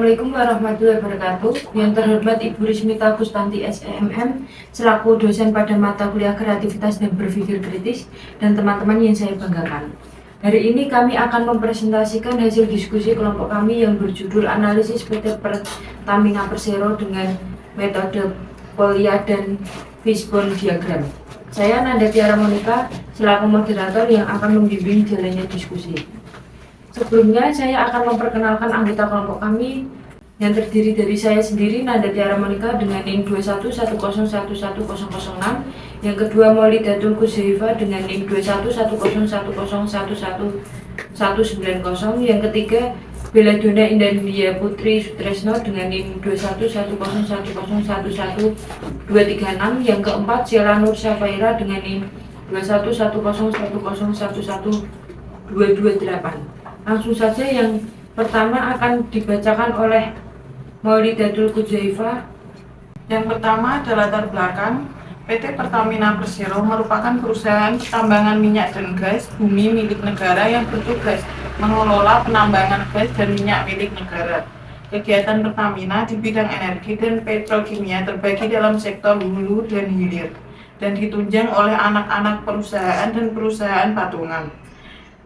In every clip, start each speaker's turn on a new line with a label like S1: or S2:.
S1: Assalamualaikum warahmatullahi wabarakatuh. Yang terhormat Ibu Rismita Kustanti SEMM selaku dosen pada mata kuliah kreativitas dan berpikir kritis dan teman-teman yang saya banggakan. Hari ini kami akan mempresentasikan hasil diskusi kelompok kami yang berjudul analisis PT Pertamina Persero dengan metode Polya dan Fishbone diagram. Saya Nanda Tiara Monika selaku moderator yang akan membimbing jalannya diskusi. Sebelumnya, saya akan memperkenalkan anggota kelompok kami yang terdiri dari saya sendiri, Nanda Tiara Monika dengan NIM 211011006, yang kedua Maulidatul Kuzaifah dengan NIM 21101011190, yang ketiga Bella Dona Indah Putri Sutresno dengan NIM 21101101136, yang keempat Sheila Nur Syafaira dengan NIM 21101101228. Langsung saja yang pertama akan dibacakan oleh Maulidatul Kuzaifah.
S2: Yang pertama adalah latar belakang. PT Pertamina Persero merupakan perusahaan tambangan minyak dan gas bumi milik negara yang bertugas mengelola penambangan gas dan minyak milik negara. Kegiatan Pertamina di bidang energi dan petrokimia terbagi dalam sektor hulu dan hilir dan ditunjang oleh anak-anak perusahaan dan perusahaan patungan.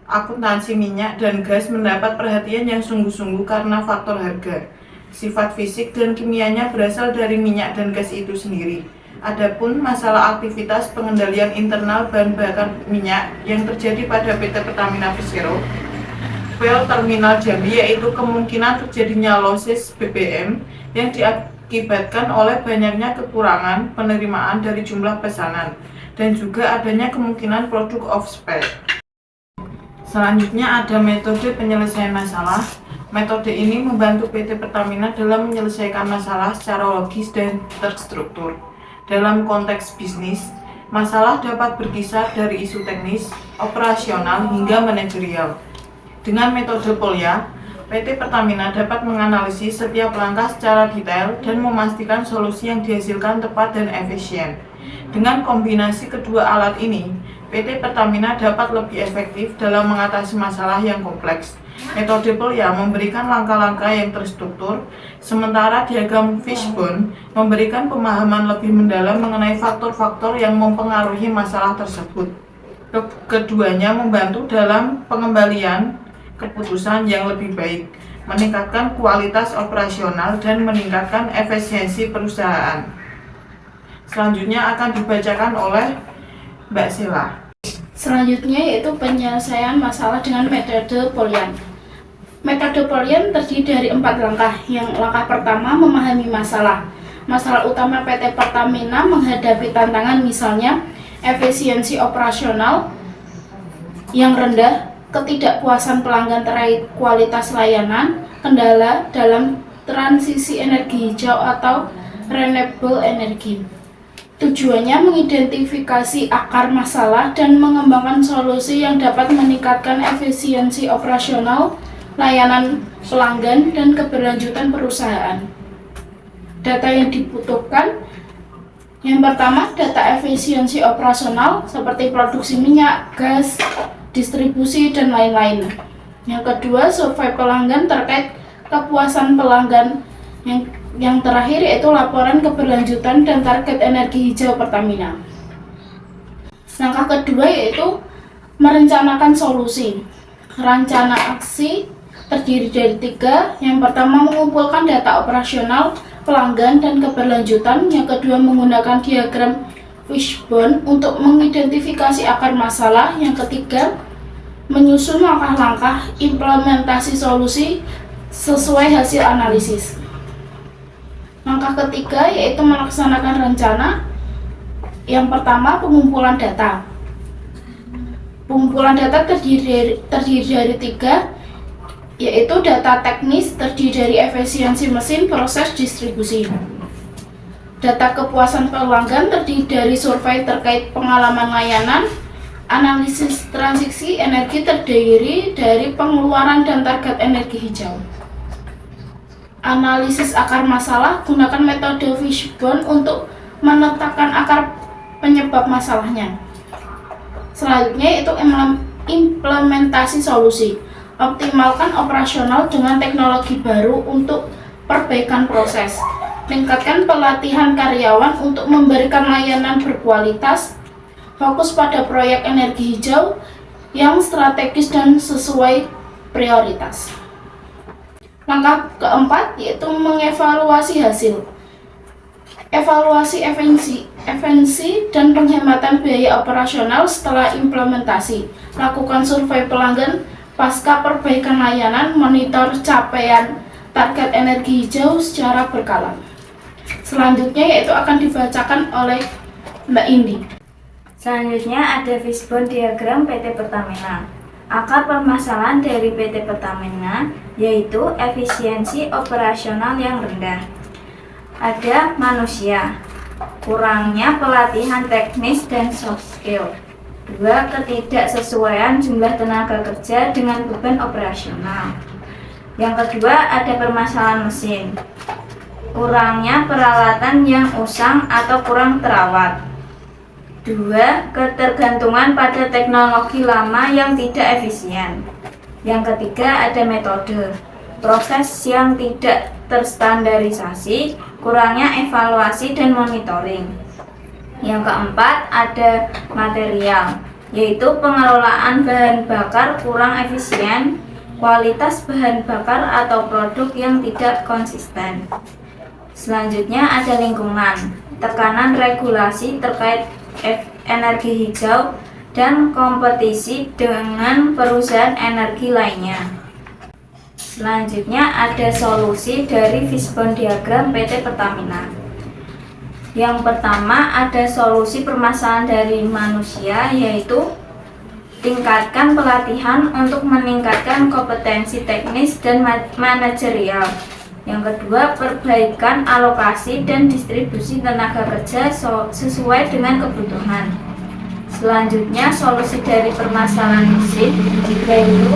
S2: Akuntansi minyak dan gas mendapat perhatian yang sungguh-sungguh karena faktor harga. Sifat fisik dan kimianya berasal dari minyak dan gas itu sendiri. Adapun masalah aktivitas pengendalian internal bahan bakar minyak yang terjadi pada PT Pertamina Persero, PL Terminal Jambi, yaitu kemungkinan terjadinya losses BBM yang diakibatkan oleh banyaknya kekurangan penerimaan dari jumlah pesanan dan juga adanya kemungkinan produk off spec. Selanjutnya ada metode penyelesaian masalah. Metode ini membantu PT Pertamina dalam menyelesaikan masalah secara logis dan terstruktur. Dalam konteks bisnis, masalah dapat berkisar dari isu teknis, operasional, hingga manajerial. Dengan metode Polya, PT Pertamina dapat menganalisis setiap langkah secara detail dan memastikan solusi yang dihasilkan tepat dan efisien. Dengan kombinasi kedua alat ini, PT Pertamina dapat lebih efektif dalam mengatasi masalah yang kompleks. Metode Polya memberikan langkah-langkah yang terstruktur, sementara diagram Fishbone memberikan pemahaman lebih mendalam mengenai faktor-faktor yang mempengaruhi masalah tersebut. Keduanya membantu dalam pengembalian keputusan yang lebih baik, meningkatkan kualitas operasional, dan meningkatkan efisiensi perusahaan. Selanjutnya akan dibacakan oleh Mbak Sheila.
S3: Selanjutnya yaitu penyelesaian masalah dengan metode Polyan. Metode Polyan terdiri dari 4 langkah. Yang langkah pertama memahami masalah. Masalah utama PT Pertamina menghadapi tantangan misalnya efisiensi operasional yang rendah, ketidakpuasan pelanggan terkait kualitas layanan, kendala dalam transisi energi hijau atau renewable energy. Tujuannya mengidentifikasi akar masalah dan mengembangkan solusi yang dapat meningkatkan efisiensi operasional, layanan pelanggan, dan keberlanjutan perusahaan. Data yang dibutuhkan, yang pertama data efisiensi operasional seperti produksi minyak, gas, distribusi, dan lain-lain. Yang kedua, survei pelanggan terkait kepuasan pelanggan. Yang terakhir yaitu laporan keberlanjutan dan target energi hijau Pertamina. Langkah kedua yaitu merencanakan solusi. Rencana aksi terdiri dari 3. Yang pertama mengumpulkan data operasional, pelanggan, dan keberlanjutan. Yang kedua menggunakan diagram Fishbone untuk mengidentifikasi akar masalah. Yang ketiga menyusun langkah-langkah implementasi solusi sesuai hasil analisis. Langkah ketiga yaitu melaksanakan rencana. Yang pertama pengumpulan data. Pengumpulan data terdiri dari 3, yaitu data teknis terdiri dari efisiensi mesin, proses, distribusi. Data kepuasan pelanggan terdiri dari survei terkait pengalaman layanan. Analisis transisi energi terdiri dari pengeluaran dan target energi hijau. Analisis akar masalah, gunakan metode Fishbone untuk menetapkan akar penyebab masalahnya. Selanjutnya itu implementasi solusi. Optimalkan operasional dengan teknologi baru untuk perbaikan proses, tingkatkan pelatihan karyawan untuk memberikan layanan berkualitas, fokus pada proyek energi hijau yang strategis dan sesuai prioritas. Langkah keempat yaitu mengevaluasi hasil. Evaluasi efisiensi dan penghematan biaya operasional setelah implementasi. Lakukan survei pelanggan pasca perbaikan layanan, monitor capaian target energi hijau secara berkala. Selanjutnya yaitu akan dibacakan oleh Mbak Indi.
S4: Selanjutnya ada fishbone diagram PT Pertamina. Akar permasalahan dari PT Pertamina yaitu efisiensi operasional yang rendah. Ada manusia, kurangnya pelatihan teknis dan soft skill. 2. Ketidaksesuaian jumlah tenaga kerja dengan beban operasional. Yang kedua ada permasalahan mesin, kurangnya peralatan yang usang atau kurang terawat. 2. Ketergantungan pada teknologi lama yang tidak efisien. Yang ketiga ada metode, proses yang tidak terstandarisasi, kurangnya evaluasi dan monitoring. Yang keempat ada material, yaitu pengelolaan bahan bakar kurang efisien, kualitas bahan bakar atau produk yang tidak konsisten. Selanjutnya ada lingkungan, tekanan regulasi terkait energi hijau dan kompetisi dengan perusahaan energi lainnya. Selanjutnya ada solusi dari fishbone diagram PT Pertamina. Yang pertama ada solusi permasalahan dari manusia, yaitu tingkatkan pelatihan untuk meningkatkan kompetensi teknis dan manajerial. Yang kedua, perbaikan alokasi dan distribusi tenaga kerja sesuai dengan kebutuhan. Selanjutnya, solusi dari permasalahan mesin yaitu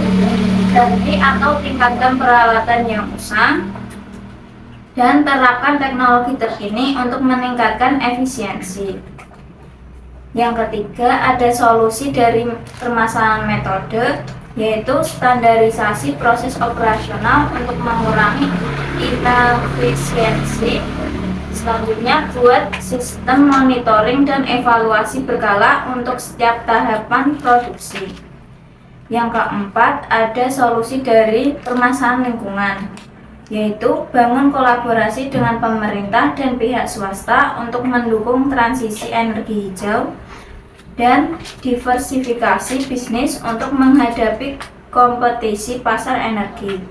S4: ganti atau tingkatkan peralatan yang usang dan terapkan teknologi terkini untuk meningkatkan efisiensi. Yang ketiga, ada solusi dari permasalahan metode, yaitu standarisasi proses operasional untuk mengurangi inefisiensi. Selanjutnya, buat sistem monitoring dan evaluasi berkala untuk setiap tahapan produksi. Yang keempat, ada solusi dari permasalahan lingkungan, yaitu bangun kolaborasi dengan pemerintah dan pihak swasta untuk mendukung transisi energi hijau dan diversifikasi bisnis untuk menghadapi kompetisi pasar energi.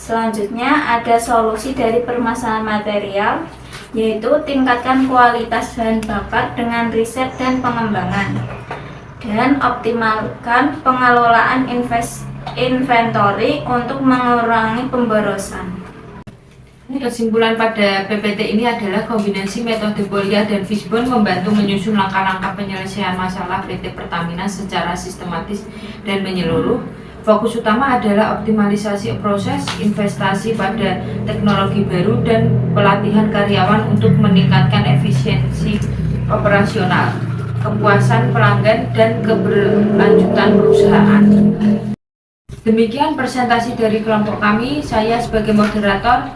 S4: Selanjutnya ada solusi dari permasalahan material, yaitu tingkatkan kualitas bahan bakar dengan riset dan pengembangan, dan optimalkan pengelolaan inventory untuk mengurangi pemborosan.
S1: Kesimpulan pada PPT ini adalah kombinasi metode Polya dan fishbone membantu menyusun langkah-langkah penyelesaian masalah PT Pertamina secara sistematis dan menyeluruh. Fokus utama adalah optimalisasi proses, investasi pada teknologi baru, dan pelatihan karyawan untuk meningkatkan efisiensi operasional, kepuasan pelanggan, dan keberlanjutan perusahaan. Demikian presentasi dari kelompok kami. Saya sebagai moderator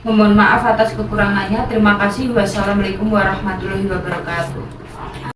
S1: memohon maaf atas kekurangannya. Terima kasih. Wassalamualaikum warahmatullahi wabarakatuh.